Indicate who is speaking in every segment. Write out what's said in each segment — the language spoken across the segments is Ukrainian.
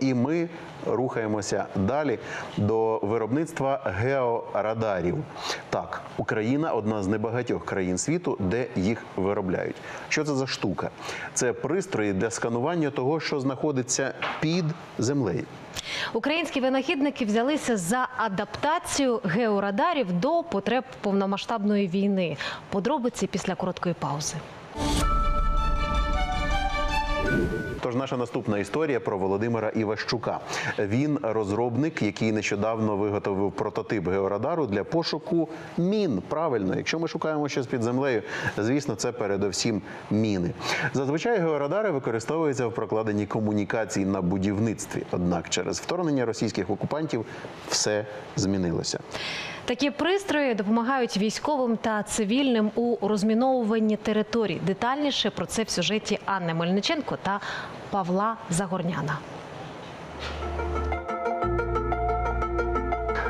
Speaker 1: І ми рухаємося далі до виробництва георадарів. Так, Україна – одна з небагатьох країн світу, де їх виробляють. Що це за штука? Це пристрої для сканування того, що знаходиться під землею.
Speaker 2: Українські винахідники взялися за адаптацію георадарів до потреб повномасштабної війни. Подробиці після короткої паузи.
Speaker 1: Тож наша наступна історія про Володимира Іващука. Він розробник, який нещодавно виготовив прототип георадару для пошуку мін. Правильно, якщо ми шукаємо щось під землею, звісно, це передовсім міни. Зазвичай георадари використовуються в прокладенні комунікацій на будівництві. Однак через вторгнення російських окупантів все змінилося.
Speaker 2: Такі пристрої допомагають військовим та цивільним у розміновуванні територій. Детальніше про це в сюжеті Анни Мельниченко та Павла Загорняна.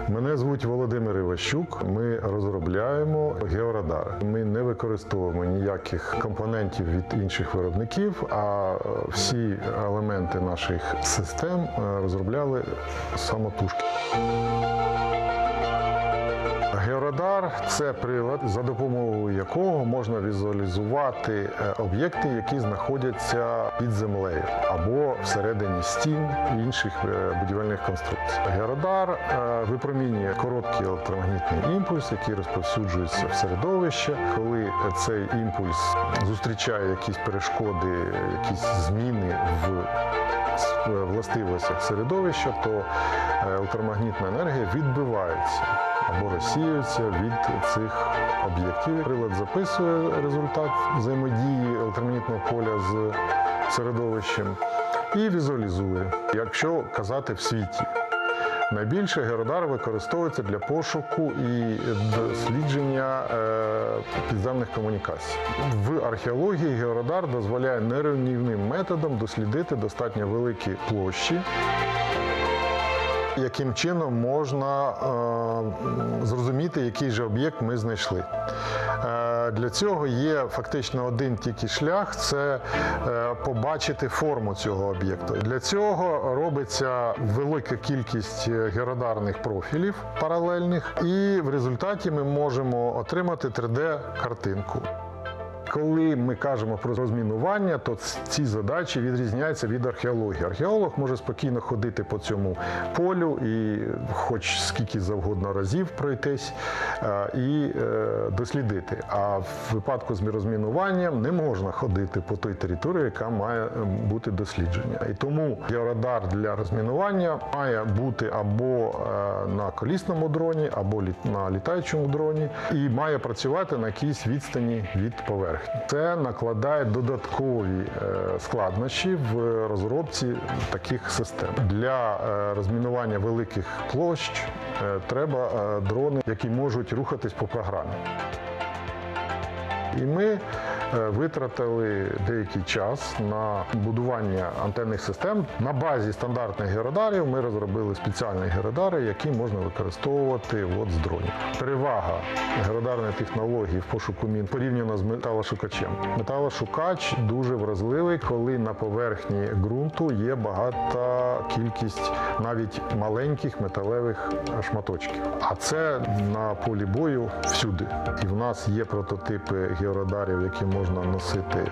Speaker 3: Мене звуть Володимир Іващук. Ми розробляємо георадари. Ми не використовуємо ніяких компонентів від інших виробників, а всі елементи наших систем розробляли самотужки. Георадар – це прилад, за допомогою якого можна візуалізувати об'єкти, які знаходяться під землею або всередині стін і інших будівельних конструкцій. Георадар випромінює короткий електромагнітний імпульс, який розповсюджується в середовище. Коли цей імпульс зустрічає якісь перешкоди, якісь зміни в властивостях середовища, то електромагнітна енергія відбивається або розсіюється від цих об'єктів. Прилад записує результат взаємодії електромагнітного поля з середовищем і візуалізує. Якщо казати в світі, найбільше георадар використовується для пошуку і дослідження підземних комунікацій. В археології георадар дозволяє нерівнівним методом дослідити достатньо великі площі, яким чином можна зрозуміти, який же об'єкт ми знайшли. Для цього є фактично один тільки шлях – це побачити форму цього об'єкту. Для цього робиться велика кількість георадарних профілів паралельних, і в результаті ми можемо отримати 3D-картинку. Коли ми кажемо про розмінування, то ці задачі відрізняються від археології. Археолог може спокійно ходити по цьому полю і хоч скільки завгодно разів пройтись і дослідити. А в випадку з розмінуванням не можна ходити по той території, яка має бути досліджена. І тому георадар для розмінування має бути або на колісному дроні, або на літаючому дроні, і має працювати на якійсь відстані від поверхні. Це накладає додаткові складнощі в розробці таких систем. Для розмінування великих площ треба дрони, які можуть рухатись по програмі. І ми витратили деякий час на будування антенних систем. На базі стандартних георадарів ми розробили спеціальні георадари, які можна використовувати з дронів. Перевага георадарної технології в пошуку мін порівняно з металошукачем. Металошукач дуже вразливий, коли на поверхні ґрунту є багата кількість навіть маленьких металевих шматочків. А це на полі бою всюди. І в нас є прототипи георадарів, які можна носити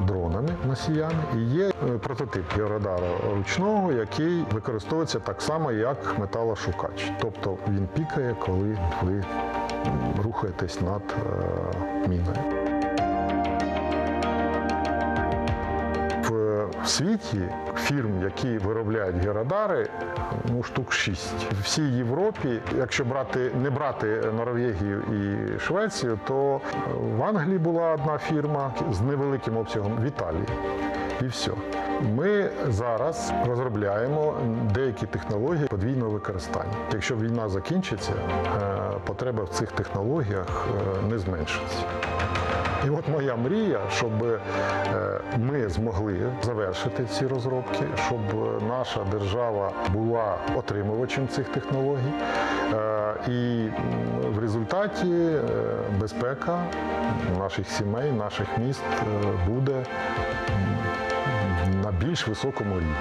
Speaker 3: дронами, носіями. І є прототип георадара ручного, який використовується так само, як металошукач. Тобто він пікає, коли ви рухаєтесь над міною. В світі фірм, які виробляють георадари, штук 6. В всій Європі, якщо не брати Норвегію і Швецію, то в Англії була одна фірма з невеликим обсягом, в Італії. І все. Ми зараз розробляємо деякі технології подвійного використання. Якщо війна закінчиться, потреба в цих технологіях не зменшиться. І от моя мрія, щоб ми змогли завершити ці розробки, щоб наша держава була отримувачем цих технологій. І в результаті безпека наших сімей, наших міст буде на більш високому рівні.